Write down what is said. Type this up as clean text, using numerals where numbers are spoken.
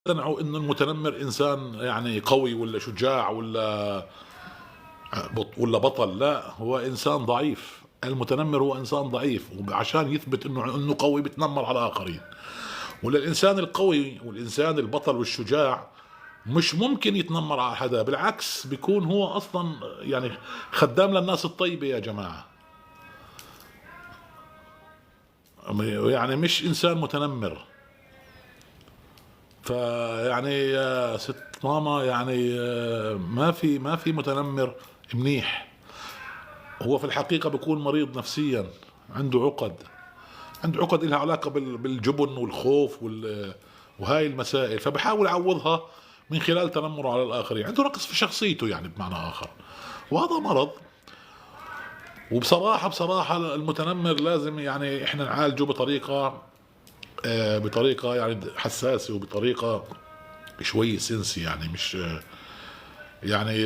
يقتنعوا إن المتنمر إنسان يعني قوي ولا شجاع ولا بطل. لا، هو إنسان ضعيف. المتنمر هو إنسان ضعيف، وعشان يثبت إنه قوي بتنمر على الآخرين. وللإنسان القوي والإنسان البطل والشجاع مش ممكن يتنمر على حدا، بالعكس بيكون هو أصلا يعني خدام للناس الطيبة يا جماعة. يعني مش إنسان متنمر. فيعني يا ست ماما يعني ما في متنمر منيح. هو في الحقيقة بيكون مريض نفسيا، عنده عقد. عنده عقد لها علاقة بالجبن والخوف وهاي المسائل، فبحاول يعوضها من خلال تنمره على الآخرين. عنده نقص في شخصيته يعني بمعنى آخر، وهذا مرض. وبصراحة المتنمر لازم يعني احنا نعالجه بطريقة يعني حساسة، وبطريقة شوي سنسي، يعني مش يعني